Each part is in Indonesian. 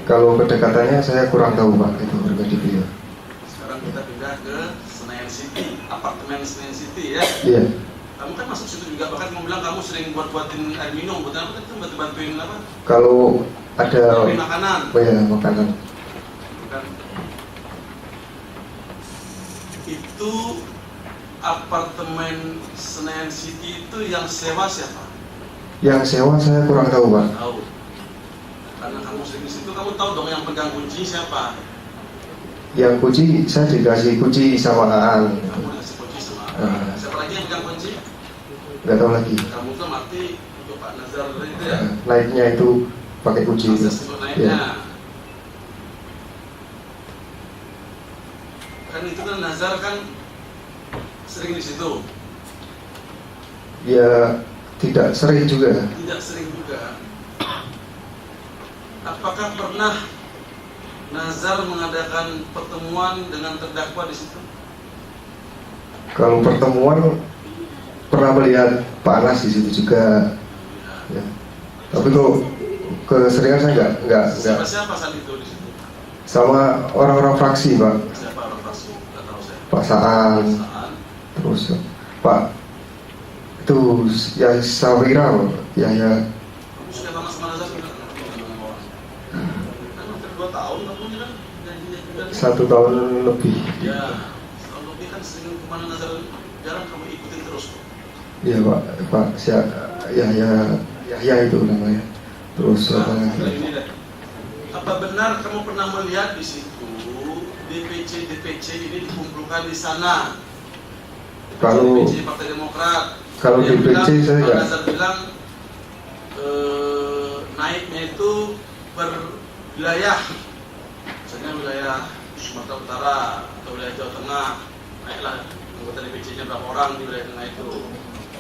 Kalau kedekatannya saya kurang tahu Pak, itu pribadi beliau. Sekarang kita pindah ke Senayan City, apartemen Senayan City ya. Iya. Kamu kan masuk situ juga, bahkan kamu bilang kamu sering buatin air minum, buat apa itu? Bantuin apa? Kalau ada Bantuin makanan. ya, makanan. Bukan. Itu apartemen Senayan City itu yang sewa siapa? Yang sewa saya kurang tahu Pak. Tahu. Karena kamu sering di situ, kamu tahu dong yang pegang kunci siapa? Yang kunci saya dikasih kunci sama Aan. Kamu dikasih kunci sama siapa lagi yang pegang kunci? Nggak tahu lagi. Kamu tuh mati untuk Pak Nazar itu ya? Naiknya itu pakai kunci itu. Akses untuk naiknya. Ya. Kan itu kan Nazar kan sering di situ. Ya tidak sering juga. Tidak sering juga. Apakah pernah Nazar mengadakan pertemuan dengan terdakwa di situ? Kalau pertemuan pernah melihat Pak Anas di situ juga. Ya. Tapi kalau keseringan saya nggak. Siapa saat itu di situ? Sama orang-orang fraksi Pak. Siapa orang fraksi? Nggak tahu saya. Pak Saan. Terus Pak itu ya Sawira ya. Kamu sudah lama sama Nazar juga? Kan hampir 2 tahun kamu kan janjinya juga. 1 tahun lebih. Ya, tahun lebih kan sering kemana Nazar jarang kamu ikutin terus. Iya Pak ya itu namanya. Terus apa lagi? Ini deh. Apa benar kamu pernah melihat di situ DPC ini dikumpulkan di sana? Kalau DPC Partai Demokrat. Kalau DPC saya nggak. Nazar bilang naiknya itu per wilayah, misalnya wilayah Sumatera Utara atau wilayah Jawa Tengah, naiklah anggota DPC-nya berapa orang di wilayah tengah itu.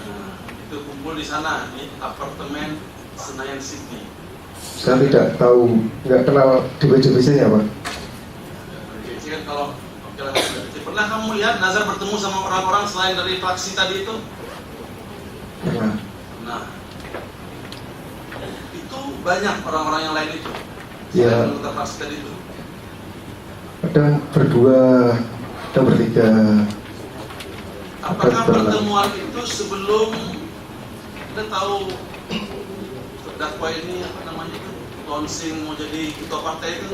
Nah, itu kumpul di sana di apartemen Senayan City. Saya tidak tahu, nggak kenal DPC-nya Pak. DPC kan kalau pernah kamu lihat Nazar bertemu sama orang-orang selain dari fraksi tadi itu? Pernah. Nah, itu banyak orang-orang yang lain itu. Ya. Anggota fraksi tadi itu. Kadang berdua, kadang bertiga. Apakah pertemuan itu sebelum kita tahu terdakwa ini apa namanya itu launching mau jadi ketua partai itu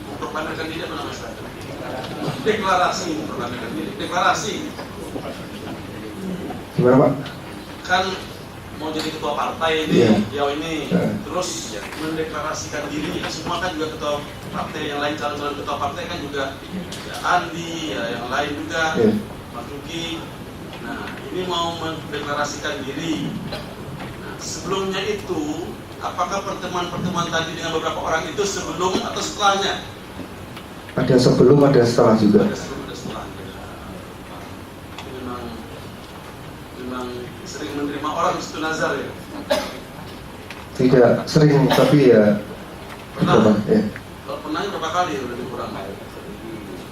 memproklamirkan diri apa namanya sekarang? Deklarasi memproklamirkan diri. Deklarasi. Gimana Pak? Kan mau jadi ketua partai ini, Iya. ini, terus mendeklarasikan diri. Semua kan juga ketua partai yang lain, calon-calon ketua partai kan juga ya Andi, ya yang lain juga, Mas Ruki. Nah, ini mau mendeklarasikan diri. Nah, sebelumnya itu, apakah pertemuan-pertemuan tadi dengan beberapa orang itu sebelum atau setelahnya? Ada sebelum, ada setelah juga. Ada sebelum, ada setelahnya. Memang sering menerima orang di situ Nazar ya? Tidak sering, tapi ya Pernah? ya. Kalau pernahnya berapa kali lebih kurang?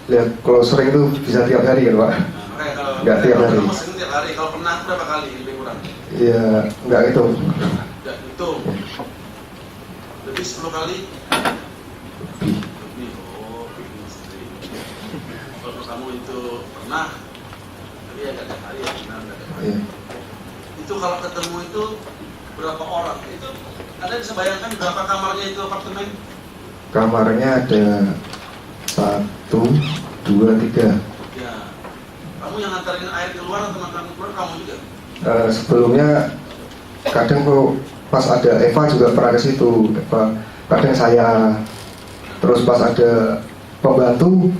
Lihat kalau sering itu bisa tiap hari kan Pak? Makanya kalau Nggak tiap hari. Kalau sering tiap hari, kalau pernah berapa kali lebih kurang? Ya nggak itu. Nggak hitung. Lebih 10 kali? Lebih. Oh, lebih sering. Kalau kamu itu pernah, tapi ya nggak tiap hari ya, benar nggak tiap hari. Ya. Itu kalau ketemu itu berapa orang? Itu Anda bisa bayangkan berapa kamarnya itu apartemen? Kamarnya ada 1, 2, 3. Ya. Kamu yang ngantarin air keluar atau makan keluar kamu juga? Sebelumnya kadang kalau pas ada Eva juga pernah ke situ. Kadang saya, terus pas ada pembantu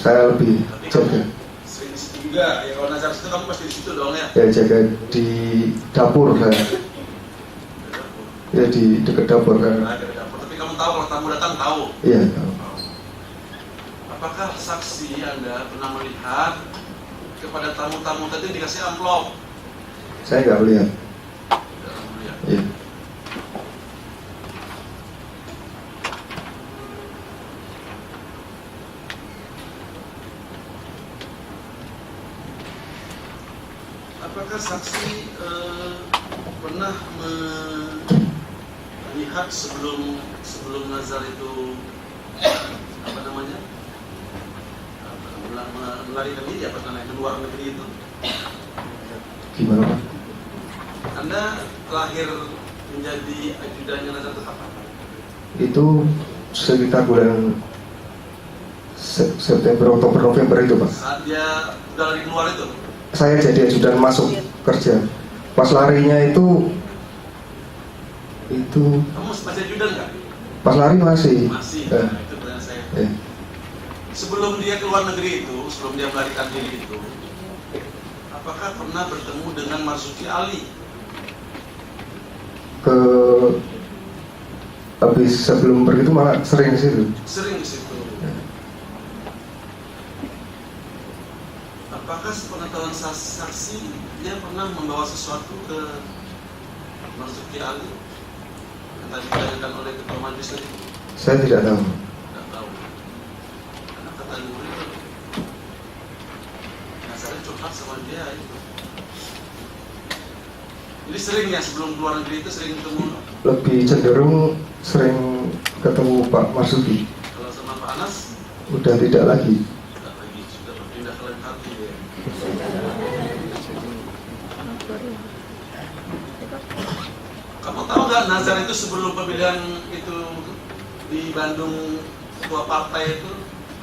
saya lebih jaga. Sering di situ juga. Ya kalau Nazar situ kamu pasti di situ dong ya? Ya jaga di dapur saya. Ya di dekat dapur kan. Nah, ada dapur. Tapi kamu tahu kalau tamu datang tahu. Iya tahu. Apakah saksi Anda pernah melihat kepada tamu-tamu tadi dikasih amplop? Saya nggak melihat. Tidak melihat. Iya. Apakah saksi pernah melihat lihat sebelum Nazar itu apa namanya melarikan diri apa namanya ke luar negeri itu, Gimana Pak? Anda lahir menjadi ajudannya Nazar itu kapan? Itu sekitar bulan September, Oktober, November itu Pak. Saat dia udah lari keluar itu? Saya jadi ajudan masuk kerja. Pas larinya itu Kamu masih ajudan nggak? pas lari masih. Masih. Nah, itu pertanyaan saya. Sebelum dia keluar negeri itu, sebelum dia melarikan diri itu, apakah pernah bertemu dengan Marzuki Ali? Habis sebelum pergi itu malah sering ke situ. Sering di situ. Apakah sepengetahuan saksi dia pernah membawa sesuatu ke Marzuki Ali? Yang tadi ditanyakan oleh ketua majelis tadi. Saya tidak tahu. Tidak tahu. Karena kata murid itu, nah saya curhat sama dia itu. Jadi sering ya sebelum keluar negeri itu sering ketemu. Lebih cenderung sering ketemu Pak Marzuki. Kalau sama Pak Anas Udah tidak lagi. tidak lagi, sudah berpindah ke lain hati ya. Kamu tahu nggak Nazar itu sebelum pemilihan itu di Bandung ketua partai itu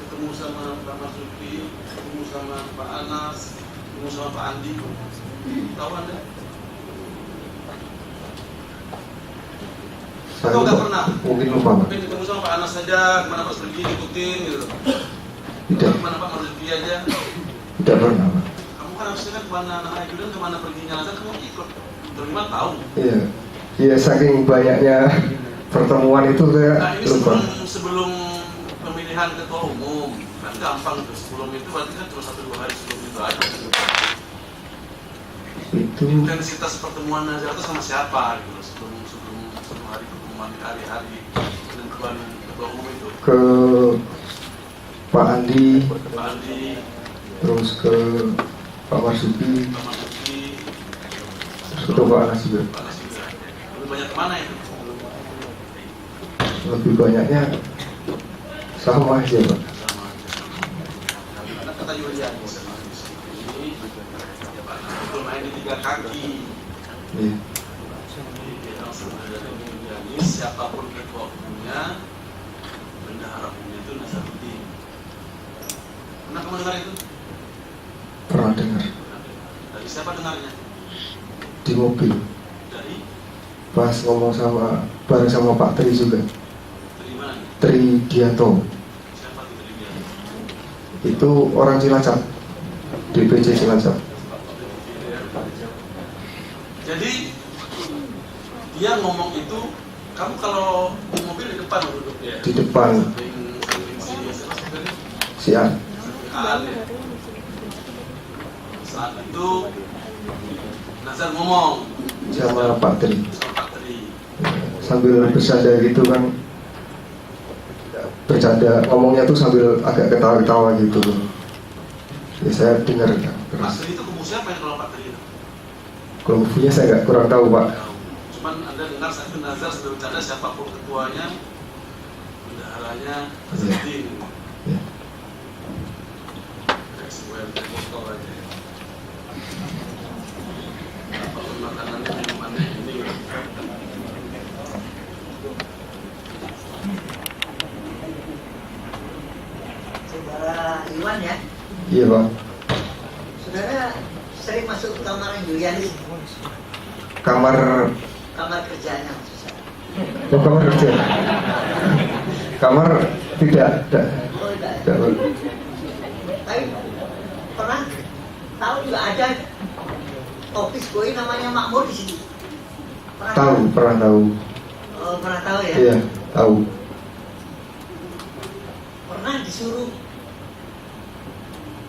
ketemu sama Pak Marzuki, ketemu sama Pak Anas, ketemu sama Pak Andi. Tahu Anda? Saya Atau nggak pernah? Mungkin lupa Pak. Mungkin ketemu sama Pak Anas saja, kemana Pak pergi ikutin gitu. Tidak. Kemana Pak Marzuki aja. Tidak pernah Pak. Kamu kan harusnya kan kemana anak ajudan kemana perginya Nazar kamu ikut. Terima tahu. Iya. Iya, saking banyaknya pertemuan itu saya Nah ini lupa. sebelum pemilihan ketua umum kan gampang tuh. Sebelum itu berarti kan cuma 1-2 hari sebelum itu aja. Itu Intensitas pertemuan Nazar itu sama siapa gitu sebelum hari pertemuan hari-hari penentuan ketua umum itu. ke Pak Andi, Pak Andi, terus ke Pak Marzuki, Pak Marzuki, terus ke Pak Anas juga. Pak Anas juga. Lebih banyak kemana itu? Lebih banyaknya sama aja Pak. Sama aja. Karena kata Yulian sama ini Pak Anas itu main di 3 kaki. Iya. Jadi siapapun ketua umumnya, bendahara umumnya itu Nazaruddin. Pernah kamu dengar itu? Pernah dengar Dari siapa dengarnya? di mobil Dari pas ngomong bareng sama Pak Tri juga. dari mana? Tri Dianto Siapa itu dari dia? itu orang Cilacap, DPC Cilacap. Jadi dia ngomong itu, kamu kalau di mobil di depan duduk ya? Di depan. Samping si Siap. Aan ya. Saat itu Nazar ngomong Sama Pak Tri sama Pak Tri. sambil bercanda gitu kan, bercanda ngomongnya tuh sambil agak ketawa-ketawa gitu. Ya saya dengar kan Pak terus. Tri itu kubu siapa yang kalau Pak Tri itu? Kalau punya saya nggak kurang tahu Pak. Cuman Anda dengar saat itu Nazar sudah bercanda siapapun ketuanya, bendaharanya, Nazaruddin. Ya. Kayak sebuah botol aja. Apapun makanannya, minumannya ini. Saudara Iwan ya, Iya Pak. saudara sering masuk ke kamar Julianis, Kamar kamar kerjanya maksud saya. oh, kamar kerja. Kamar tidak. Oh tidak, Tidak. tapi pernah tahu juga ada office boy namanya Makmur di sini. Pernah tahu. Oh, pernah tahu ya? Iya, tahu. Pernah disuruh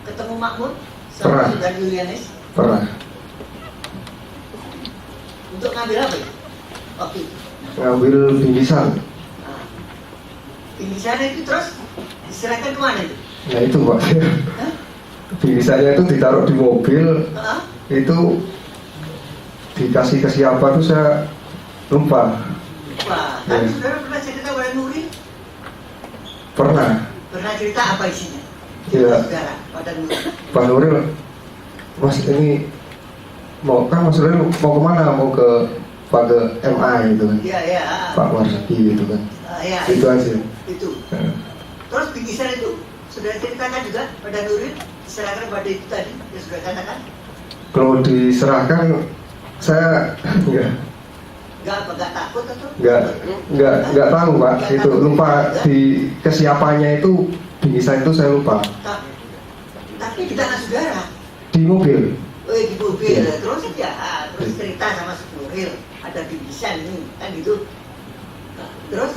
ketemu Makmur Pernah. sama saudara Julianis Pernah. untuk ngambil apa ya? Waktu itu. Ngambil bingkisan. Nah, di sana itu terus diserahkan kemana itu? Nah itu Pak. Hah? Bingkisannya itu ditaruh di mobil. Hah? Itu dikasih ke siapa tuh saya lupa. Wah, Tapi Iya. saudara pernah cerita pada Nuri? Pernah. Pernah cerita apa isinya? Iya. Saudara pada Nuri. Pak Nuril, Mas ini mau kan Mas Nuril mau kemana? Mau ke MA gitu kan? Iya, iya. Pak Warsaki gitu kan? Iya. Itu aja. Itu. Nah, Terus bingkisan itu sudah ceritakan juga pada Nuri, diserahkan pada itu tadi yang sudah katakan. kalau diserahkan saya Nggak takut atau? nggak tahu Pak. Itu lupa di kesiapannya itu bingkisan itu saya lupa. Tapi di tangan saudara. Di mobil. Oh, di mobil. Terus ya, terus cerita sama Nuril ada bingkisan ini kan gitu. Nah, terus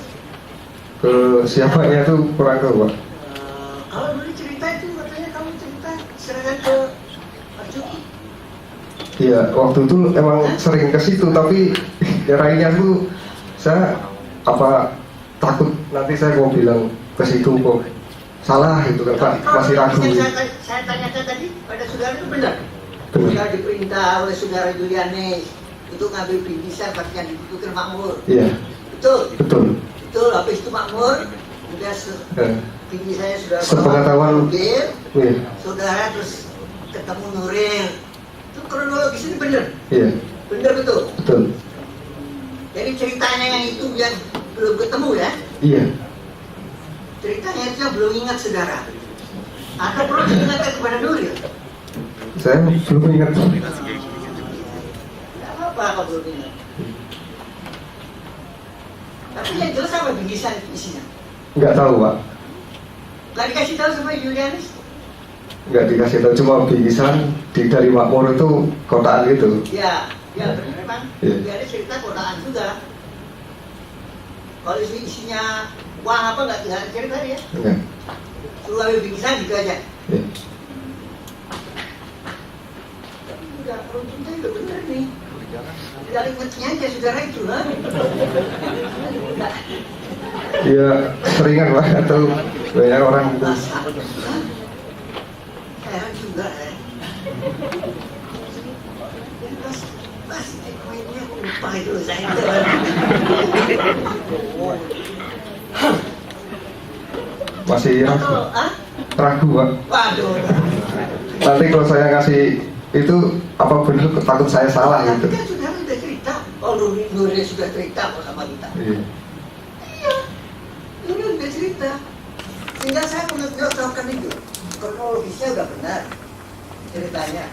Ke siapanya itu kurang tahu Pak. kalau dulu cerita itu katanya kamu cerita serahkan ke Pak Juki. Iya, waktu itu emang sering ke situ, tapi raihnya tuh saya takut nanti saya mau bilang ke situ kok salah gitu kan Pak, masih ragu. Yang saya tanyakan tadi pada saudara itu benar. Benar. Sudah diperintah oleh saudara Julianis itu ngambil bingkisan yang dibutuhkan makmur. Iya, Betul, betul. betul. Habis itu makmur, udah Eh, bingkisannya sudah Sepengetahuan- mobil, Iya, saudara terus ketemu Nuril. Itu kronologis ini benar, iya, benar betul. betul. Jadi ceritanya yang itu yang belum ketemu ya, Iya, ceritanya itu yang belum ingat saudara. Atau perlu diingatkan kepada Nuril. saya belum ingat. Tidak apa-apa kalau belum ingat. Tapi yang jelas apa bingkisan isinya? Nggak tahu Pak, Gak dikasih tahu sama Julianis? nggak dikasih tahu, cuma bingkisan dari makmur itu kotaan gitu. Ya, ya memang Iya. Julianis cerita kotaan juga. Kalau isinya uang apa nggak cerita dia? Enggak. Suruh ambil bingkisan gitu aja. Iya. Tapi udah untungnya udah bener nih. Tinggal ingetnya aja saudara itu lah. Iya, seringan Pak, atau banyak orang gitu. Heran juga ya. Pas mainnya aku lupa itu saya itu. Masih ragu, Ah? ragu Pak. Waduh. Nanti kalau saya kasih itu apa benar takut saya salah Tapi gitu. kan saudara udah cerita. Oh, Nuril sudah cerita kok sama kita. Iya. Iya, Nuril udah cerita. Sehingga saya mengetokkan itu. Kronologisnya udah benar ceritanya.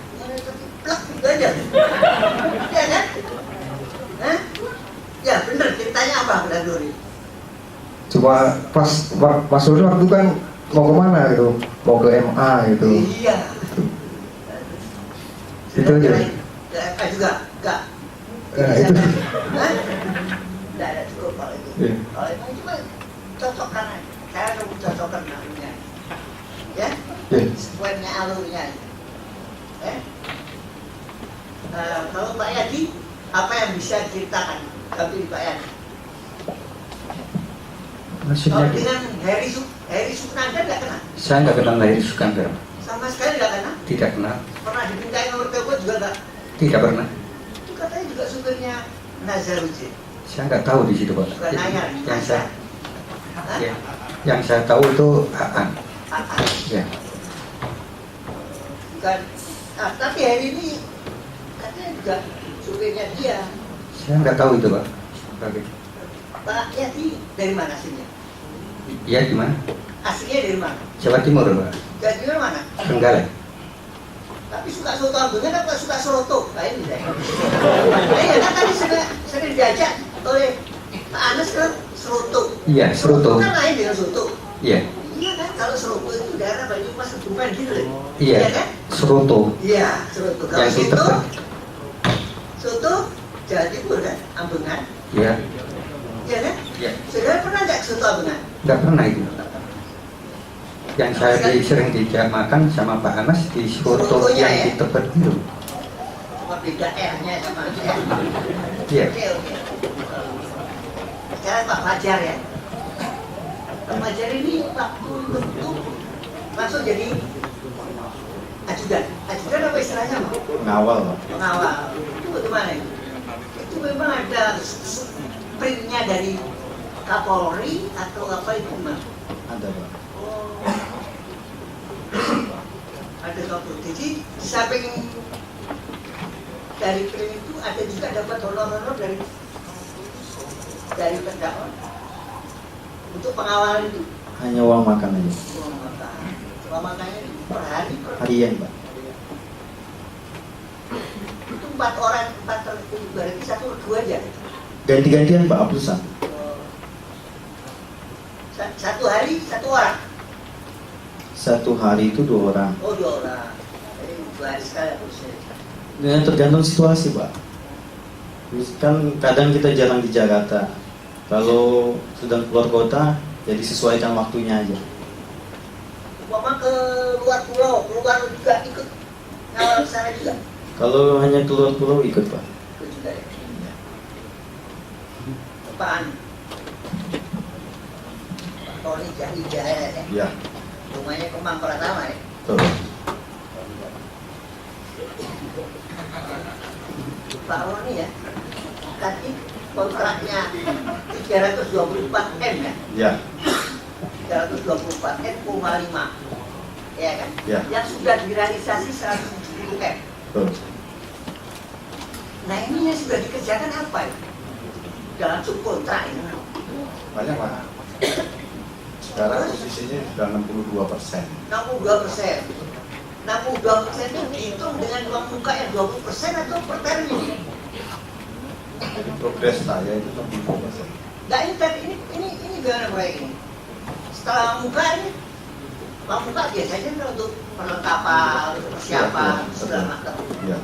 Plak gitu aja. Iya kan? Hah? Ya benar ceritanya apa benar Nuril? Cuma pas Mas Nuril waktu kan mau kemana gitu, mau ke MA gitu. Iya. Itu aja. Enggak juga, enggak. Nah, itu. Hah? Enggak ada cukup kalau itu. Iya. Kalau itu cuma cocokkan aja. Saya akan cocokkan alurnya. Ya? Iya. Sesuainya alurnya. Ya? Kalau Pak Yadi, apa yang bisa diceritakan? Tapi Pak Yadi. Maksudnya, Kalau dengan Heri Suknanda nggak kenal? saya nggak kenal Heri Sukandar, Sama sekali nggak kenal? tidak kenal, Pernah dimintain nomor telepon juga nggak? tidak pernah. Itu katanya juga supirnya Nazarudin. Saya nggak tahu di situ Pak. Bukan nanya, Yang saya, Hah? ya, yang saya tahu itu Aan. Apa? Ya, Bukan. Nah, tapi hari ini katanya juga supirnya dia. saya nggak tahu itu Pak. Oke. Pak Yadi dari mana aslinya? Ya gimana? Aslinya dari mana? Jawa Timur Pak. Dari mana? Trenggalek. Tapi suka soto ambungan apa suka soto? Kayak ini saya. Nah, iya kan tadi sering diajak oleh Pak Anas ke soto. Iya, Seroto. Kan lain dengan soto. Iya, Iya kan, kalau Seroto itu daerah Banyumas Kebumen gitu loh. iya, kan? Seroto. Iya, Seroto. Kalau Yang di soto, Tebet. soto Jawa Timur kan, Ambengan. Ya, Iya kan? ya, Saudara pernah nggak ke soto Ambengan? nggak pernah itu. Yang saya sering dijak makan sama Pak Anas di Seroto Serotonya, yang ya? di Tebet itu. Cuma beda R-nya sama ya. Iya, Oke. Sekarang Pak Fajar ya. Pak Fajar ini waktu bentuk langsung jadi ajudan. Ajudan apa istilahnya Pak? Ngawal. Pengawal. Itu bagaimana? Itu memang ada printnya dari Kapolri atau apa itu mas? Ada Pak. Oh, ada Kapolri. Jadi di samping dari klaim itu ada juga dapat honor-honor dari terdakwa untuk pengawalan itu. Hanya uang makan aja. Uang makannya itu per hari Harian Pak. itu 4 orang, 4 berarti 1 per 2 aja. Ganti-gantian Pak Abdusan. Satu hari 1 orang. Satu hari itu 2 orang. Oh 2 orang. Jadi 2 hari sekali harusnya. Dengan tergantung situasi Pak. Kan kadang kita jarang di Jakarta. Kalau sedang keluar kota, jadi sesuaikan waktunya aja. Umpama ke luar pulau, keluar juga ikut ngawal sana juga. Kalau hanya keluar pulau ikut Pak. Ikut juga ya. Apaan? Tony Jahija ya. Ya. Rumahnya Kemang Pratama ya. Tuh. Pak Roni ya. Tadi kontraknya 324 M ya. Ya. 324 M,5 ya kan? Ya. Yang sudah direalisasi 170 M. Tuh. Nah ini yang sudah dikerjakan apa ya? Dalam subkontrak ini. Banyak Pak. Sekarang posisinya sudah 62%. 62%. 62% itu dihitung dengan uang muka yang 20% atau per termin? Jadi progres saya itu 62%. Nah ini tadi ini gimana proyek ini? Setelah muka ini, uang muka biasanya kan untuk perlengkapan, untuk persiapan, segala macam. Iya.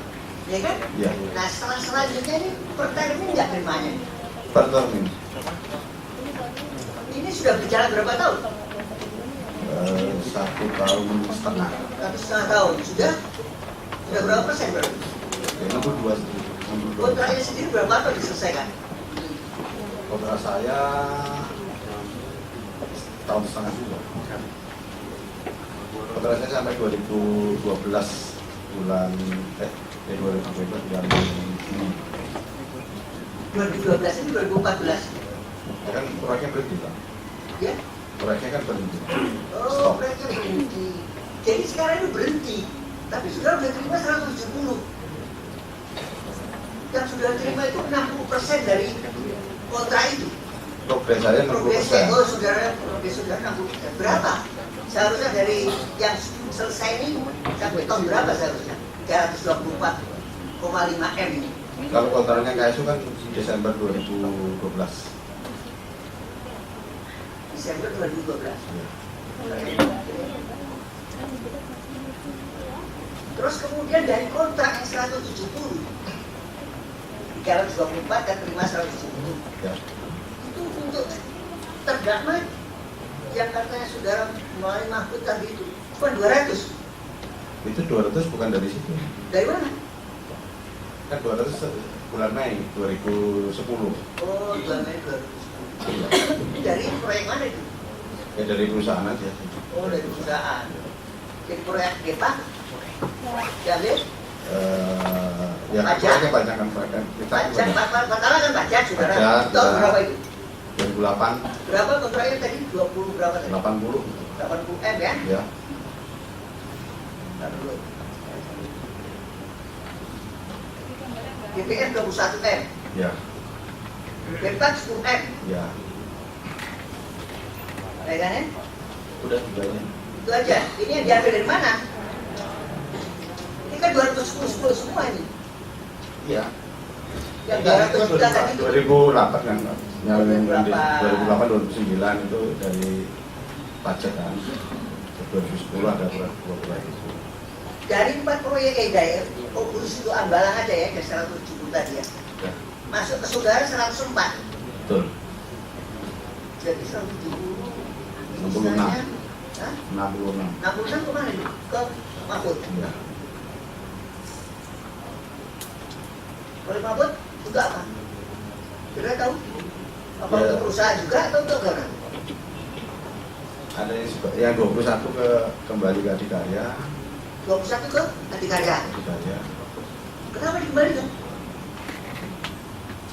Ya kan? Iya. Nah selanjutnya ini per termin nggak terimanya? Per termin. Ini sudah berjalan berapa tahun? 1,5 tahun. 1,5 tahun. Sudah berapa persen berarti? Ya, 62. Kontraknya sendiri berapa tahun diselesaikan? Kontrak saya tahun setengah juga. Kontrak saya sampai 2012 bulan 2012 bulan Juni. 2012 ini 2014. Ya kan proyeknya berhenti Pak. Ya? Proyeknya kan berhenti. Oh, Stop. mereka berhenti. Jadi sekarang ini berhenti. Tapi sudah terima 170. Yang sudah terima itu 60% dari kontrak itu. Progres saya Progresnya, 60%. oh progres sudah 60%. Berapa? Seharusnya dari yang selesai ini sampai tahun berapa seharusnya? 324,5 M ini. Kalau kontraknya KSU kan Desember 2012. Desember 2012. Terus kemudian dari kontrak yang 170, 324 dan terima 170. Ya. Itu untuk terdakwa yang katanya saudara melalui Mahfud tadi itu cuma 200. Itu 200 bukan dari situ. Dari mana? Kan 200 bulan Mei 2010. Oh, 2 Mei 2010. Dari proyek mana itu? Ya dari perusahaan aja. Oh, dari perusahaan. Jadi proyek kita? Jadi Ya Pajak? proyeknya pajangan proyek. Kita pajak, Batala kan pajak saudara. Pajak, Tahun ya. berapa itu? 2008 Berapa kontraknya tadi? 20 berapa tadi? 80 80 M ya? ya. Ntar dulu. DPR 21 M, Ya. Depak 10 M, Ya. ya kan ya? Udah tiganya. Itu aja. Ini yang diambil dari mana? Ini kan 210 semua ini. Iya. Yang Ya, 200 juta tadi itu. 2008 kan. Yang 2008. 2008 2009 itu dari pajak kan. 2010 ada proyek itu. Dari 4 proyek dari urus itu Ambalang aja ya, dari 170 tadi ya. Ya. Masuk ke saudara 104. Betul. Jadi 170. 66. Hah? 66. 66 kemana itu? Ke Mahfud. Ya. Oleh Mahfud juga apa? Kira tahu? Apa Ya. untuk perusahaan juga atau untuk orang? Ada yang 21 kembali ke Adikarya. 21 ke Adikarya. Adikarya. Kenapa dikembalikan?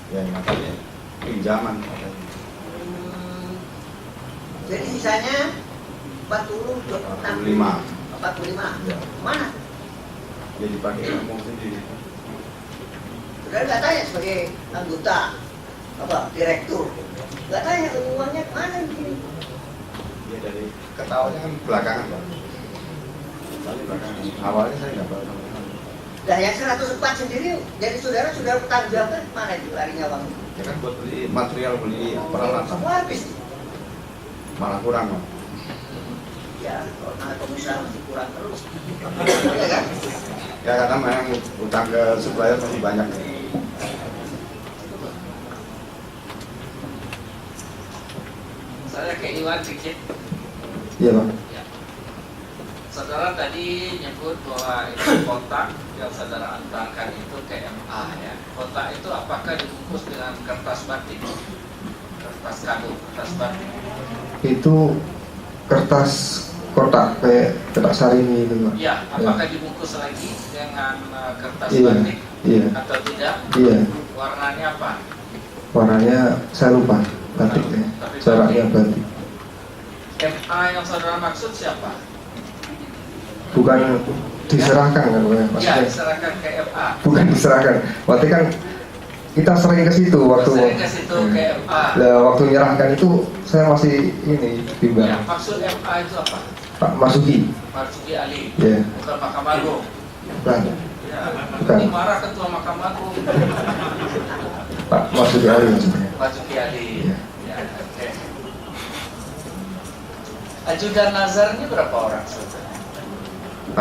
Ya katanya pinjaman katanya. Jadi sisanya 46, 45. 45. Ya. Mana? Ya dipakai ngomong sendiri. Saudara nggak tanya sebagai anggota, direktur. Nggak tanya uangnya mana begini. Ya dari ketawanya kan belakangan Pak. Paling belakangan. Awalnya saya nggak tahu sama sekali. Nah yang 104 sendiri, jadi saudara sudah bertanggung jawab mana itu larinya uang? Ya kan buat beli material, beli peralatan. Kamu habis. Malah kurang Pak. Ya, kalau mana pengusaha masih kurang terus. Ya kan? Ya karena memang utang ke supplier masih banyak. Saya ke Iwan sedikit. Iya Pak. Ya. Saudara tadi nyebut bahwa itu kotak yang saudara antarkan itu KMA ya. Kotak itu apakah dibungkus dengan kertas batik? Kertas kado, kertas batik. Itu kertas kotak kayak kotak sarini itu Pak. Ya, apakah dibungkus lagi dengan kertas Iya, batik iya, atau tidak? iya. Warnanya apa? Warnanya saya lupa, batik ya. Tapi Coraknya batik. MA yang saudara maksud siapa? Bukan diserahkan kan Pak? Ya, Maksudnya diserahkan ke MA. bukan diserahkan. Berarti kan kita sering ke situ waktu. Sering ke situ ke MA. Lah waktu menyerahkan itu saya masih ini Ya, bimbang. maksud MA itu apa? Pak Masuki. Marzuki Ali, Ya. bukan Mahkamah Agung. Bukan. Ya, Bukan. ini marah ketua Mahkamah Agung, Pak Masuki Ali maksudnya. Marzuki Ali. Iya. Ya, oke. Ajudan Nazar ini berapa orang? Saudara?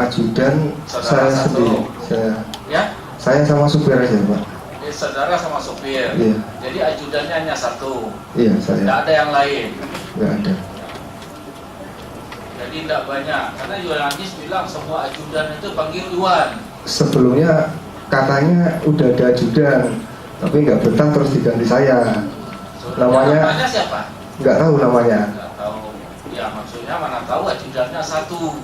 Ajudan Saudara saya satu. sendiri. Ya, Saya sama supir aja Pak. saudara sama supir. Iya. Jadi ajudannya hanya satu, Iya tidak saya. ada yang lain. Nggak ada. Jadi tidak banyak. Karena Yohanes bilang semua ajudan itu panggil Iwan. Sebelumnya katanya udah ada ajudan, tapi nggak betah terus diganti saya. Namanya siapa? nggak tahu namanya. Nggak tahu. Ya maksudnya mana tahu ajudannya satu.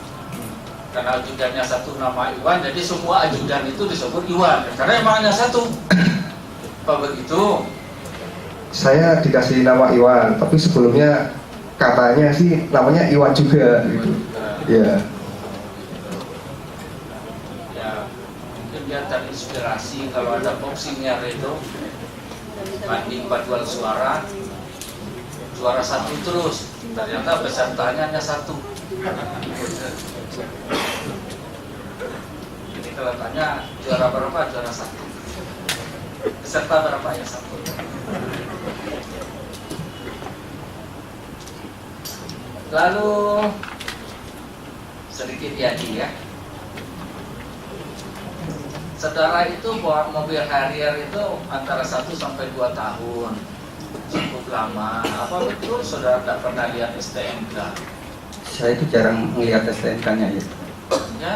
Karena ajudannya satu nama Iwan, jadi semua ajudan itu disebut Iwan. Karena emang hanya satu. Apa begitu? Saya dikasih nama Iwan, tapi sebelumnya katanya sih namanya Iwan juga gitu. Ya, Ya, mungkin dia terinspirasi kalau ada boxingnya itu banding paduan suara, juara satu terus. Ternyata pesertanya hanya satu. Jadi kalau tanya juara berapa, juara satu. Peserta berapa, ya satu. Lalu sedikit jadi ya. Saudara itu bawa mobil Harrier itu antara 1 sampai 2 tahun, cukup lama. Apa betul saudara tidak pernah lihat STNK? Saya itu jarang melihat STNK-nya ya. Ya,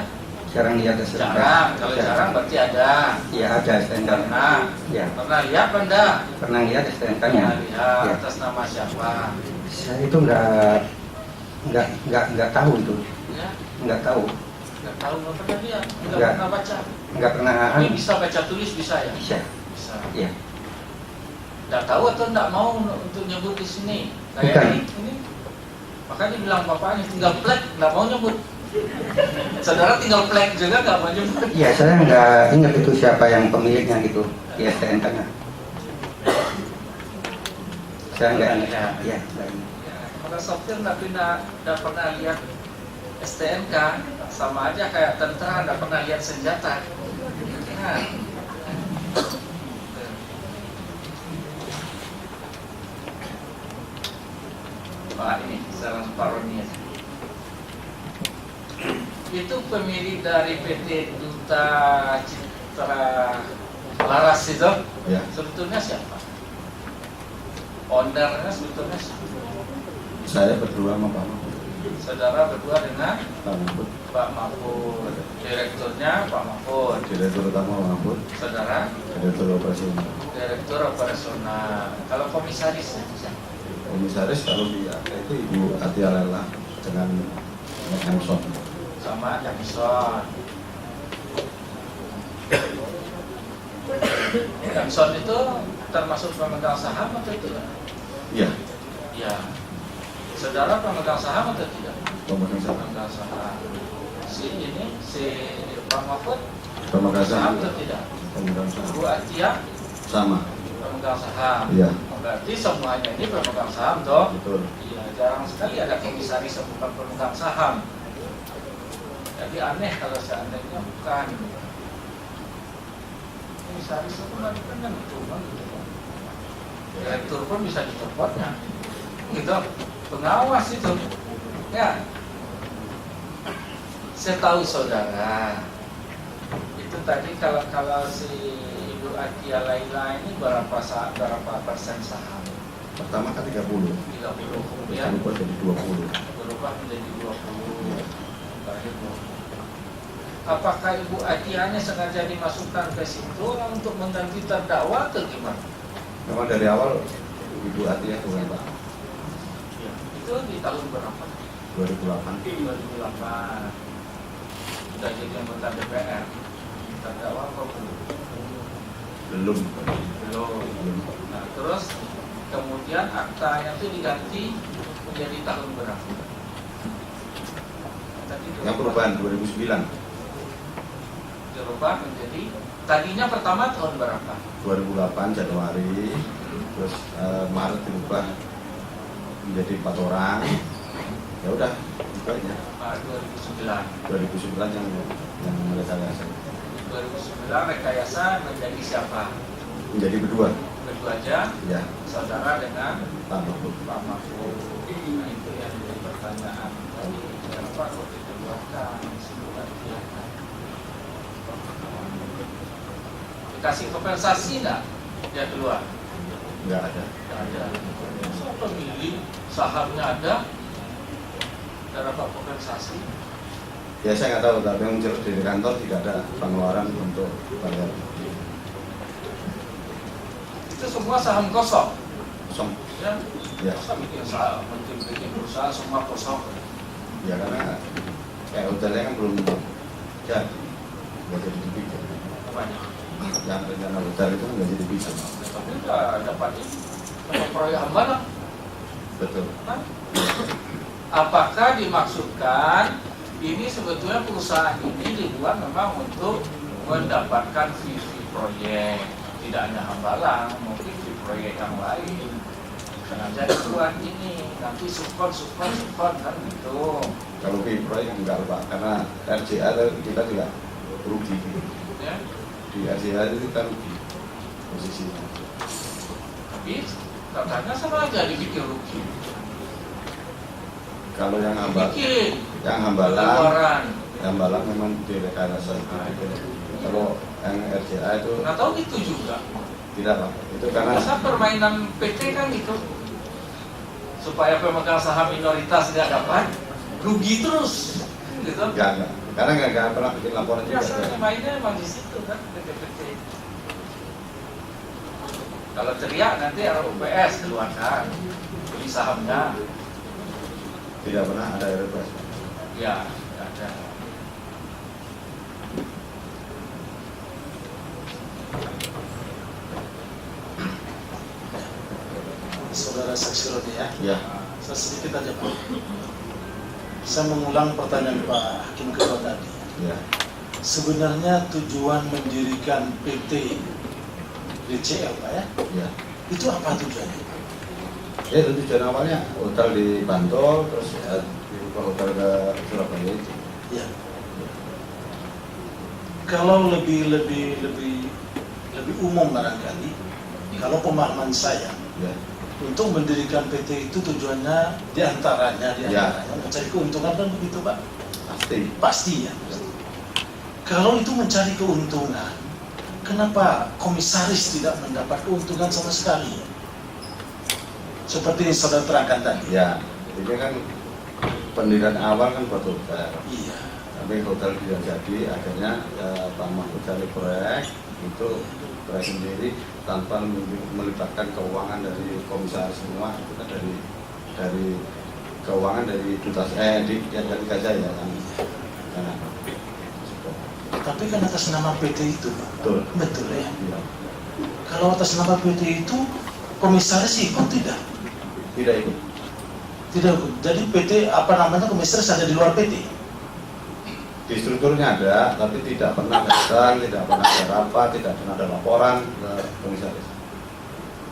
Jarang lihat STNK. jarang. Kalau jarang berarti ada. Ya ada STNK. Pernah. Ya, Pernah lihat benda? pernah lihat STNK-nya. Pernah lihat. Ya. Atas nama siapa? Saya itu nggak tahu itu, Ya, nggak tahu, nggak tahu, nggak pernah lihat, nggak Nggak. pernah baca. nggak pernah. Tapi bisa baca tulis bisa ya? Bisa. Bisa. Ya, Nggak tahu atau nggak mau untuk nyebut di sini? Bukan. Kayak ini. Makanya bilang bapaknya tinggal plek, nggak mau nyebut. Saudara tinggal plek juga nggak mau nyebut. ya saya nggak ingat itu siapa yang pemiliknya gitu di STNK-nya. Saya nggak ingat. Ya, nggak ingat. Ya, kalau sopir nggak pernah lihat STNK, sama aja kayak tentara nggak pernah lihat senjata. Nah. Pak ini sekarang paroni aja. Itu pemilik dari PT Duta Citra Laras itu Ya. sebetulnya siapa? Ownernya sebetulnya siapa? Saya berdua sama Pak Mahfud. Saudara berdua dengan Pak Mahfud, Pak Mahfud, direkturnya Pak Mahfud, Direktur Utama Mahfud, saudara Direktur Operasional. direktur operasional. Kalau komisarisnya siapa? Komisaris kalau di ada itu Ibu Atia Lela dengan Emerson. Sama Jackson. Jackson itu termasuk pemegang saham atau itu? Iya. Ya. Saudara pemegang saham atau tidak? Pemegang saham. Pemegang saham. Si Pak Mahfud Pemegang saham saham. atau tidak? Pemegang saham. Bu Atia Sama. pemegang saham. Iya. Berarti semuanya ini pemegang saham toh? Betul. Iya, jarang sekali ada komisaris yang bukan pemegang saham. Jadi aneh kalau seandainya bukan. Komisaris itu kan cuma gitu. Direktur pun bisa dicopotnya. Gitu. Pengawas itu. Ya. Saya tahu saudara. Itu tadi kalau si Ibu Atia Laila ini berapa persen saham? Pertama kan 30. 30. Kemudian Berubah jadi 20. berubah menjadi 20. Terakhir 20. Apakah Ibu Atianya sengaja dimasukkan ke situ untuk mengganti terdakwa atau gimana? Memang dari awal Ibu Atia bukan Pak. Itu di tahun berapa? 2008. 2008. Sudah jadi anggota DPR. Terdakwa apa belum? Belum. Belum. Nah, terus kemudian aktanya itu diganti menjadi tahun berapa? Tadi Yang perubahan 2009. dirubah menjadi tadinya pertama tahun berapa? 2008 Januari. Terus Maret dirubah menjadi 4 orang. Ya udah, bukannya 2009. 2009 yang merekayasa. 2009 rekayasa menjadi siapa? Menjadi berdua. Berdua aja, Ya, saudara dengan Pak Mahfud. Pak Mahfud. Nah, itu yang jadi pertanyaan tadi. Kenapa kok dikeluarkan? Dikasih kompensasi enggak? Dia keluar? Enggak ada. Enggak ada. So, pemilih sahamnya ada, dapat kompensasi. Ya saya nggak tahu, tapi yang di kantor tidak ada pengeluaran untuk bayar. Itu semua saham kosong. Kosong. Ya, Ya. masa bikin saham, bikin perusahaan semua kosong. Ya karena kayak hotelnya kan belum jadi, nggak jadi dibikin. Banyak. Yang rencana hotel itu nggak jadi bikin. Tapi nggak dapat ini. Dapat proyek hambalang. Betul. Nah, apakah dimaksudkan ini sebetulnya perusahaan ini dibuat memang untuk mendapatkan visi proyek, tidak hanya hambalang, mungkin visi proyek yang lain. Sengaja dibuat ini, nanti support kan gitu. Kalau di proyek enggak Pak, karena RJA kita juga rugi. Ya. Di RJA itu kita rugi posisinya. Tapi katanya sama aja dibikin rugi. Kalau yang Bikin hambalang pengeluaran. memang direkayasa itu. Kalau yang RJA itu Nggak tahu gitu juga. tidak Pak, itu karena Masa permainan PT kan gitu, supaya pemegang saham minoritas nggak dapat, rugi terus, gitu. enggak. Karena nggak pernah bikin laporan juga. Biasanya mainnya emang di situ kan, PT-PT. Kalau teriak nanti RUPS keluarkan, beli sahamnya, Tidak pernah ada RPS. ya nggak ada. Saudara saksi Rodi ya. Ya, Saya sedikit aja Pak. Saya mengulang pertanyaan Pak Hakim Ketua tadi. ya. Sebenarnya tujuan mendirikan PT DCL Pak ya, Ya. itu apa tujuannya? Ya itu tujuan awalnya hotel di Bantul, terus diubah hotel ke Surabaya itu. Ya. Kalau lebih umum barangkali, kalau pemahaman saya, Ya, untuk mendirikan PT itu tujuannya diantaranya Ya. mencari keuntungan kan begitu Pak? pasti. Pasti ya. Kalau itu mencari keuntungan, kenapa komisaris tidak mendapat keuntungan sama sekali? Seperti yang saudara terangkan tadi. Ya, ini kan pendirian awal kan buat hotel. Iya. Tapi hotel tidak jadi, akhirnya Pak Mahfud cari proyek itu proyek sendiri tanpa melibatkan keuangan dari komisaris semua, itu kan dari keuangan dari dutas dari Gaza ya kan. Nah, Tapi kan atas nama PT itu, Pak. betul. Betul ya. Iya. Kalau atas nama PT itu komisaris ikut tidak? Tidak ikut. Tidak hukum. Jadi PT apa namanya komisaris ada di luar PT. Di strukturnya ada, tapi tidak pernah datang, tidak pernah ada rapat, tidak pernah ada laporan ke komisaris.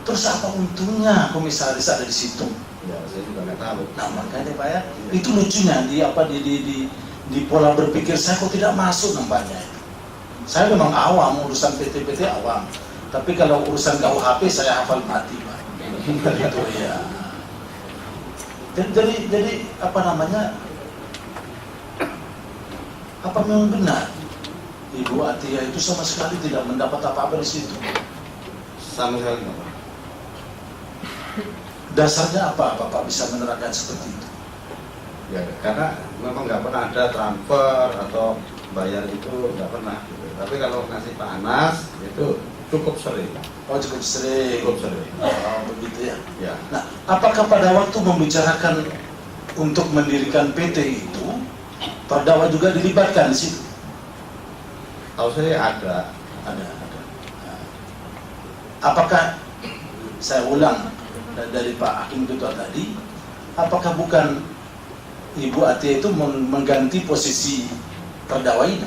Terus apa untungnya komisaris ada di situ? Ya, saya juga nggak tahu. Nah makanya Pak ya, itu lucunya di pola berpikir saya kok tidak masuk nampaknya. Saya memang awam urusan PT-PT awam, tapi kalau urusan KUHP saya hafal mati Pak. Gitu ya. Jadi apa namanya? Apa memang benar Ibu Atia itu sama sekali tidak mendapat apa-apa di situ? Sama sekali nggak pernah. Dasarnya apa Bapak bisa menerangkan seperti itu? Ya, karena memang nggak pernah ada transfer atau bayar itu nggak pernah. Gitu. Tapi kalau ngasih Pak Anas itu cukup sering. Oh cukup sering. Cukup sering. Oh begitu ya. Ya. Nah, apakah pada waktu membicarakan untuk mendirikan PT itu terdakwa juga dilibatkan di situ? Tahu saya ada. Ada. Nah, apakah saya ulang dari Pak Hakim Ketua tadi, apakah bukan Ibu Atia itu mengganti posisi terdakwa ini?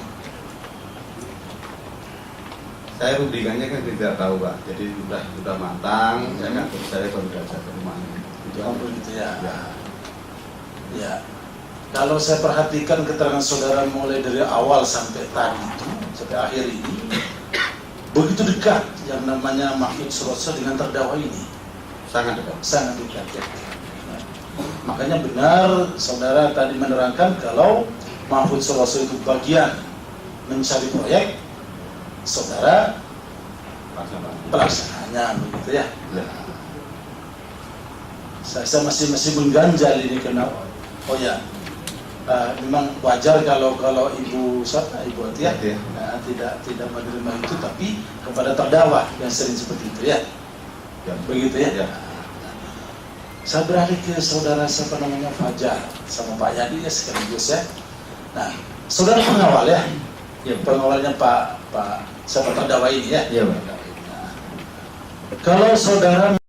Saya rundingannya kan tidak tahu Pak. Jadi sudah matang. Saya kan saya baru saja ke rumahnya. Itu Begitu ya. Ya. Ya. Kalau saya perhatikan keterangan saudara mulai dari awal sampai tadi itu, sampai akhir ini, begitu dekat yang namanya Mahfud Suroso dengan terdakwa ini. Sangat dekat. Sangat dekat ya. Nah, makanya benar saudara tadi menerangkan kalau Mahfud Suroso itu bagian mencari proyek, saudara pelaksananya begitu ya. Ya. Saya masih mengganjal ini kenapa? Oh ya, memang wajar kalau Ibu Atia Ya. tidak menerima itu, tapi kepada terdakwa yang sering seperti itu ya. Ya. Begitu ya. Ya. Saya beralih ke saudara siapa namanya Fajar sama Pak Yadi ya sekaligus ya. Nah, saudara pengawal ya. Ya, pengawalnya Pak siapa terdakwa ini ya. Iya, Pak. Nah, kalau saudara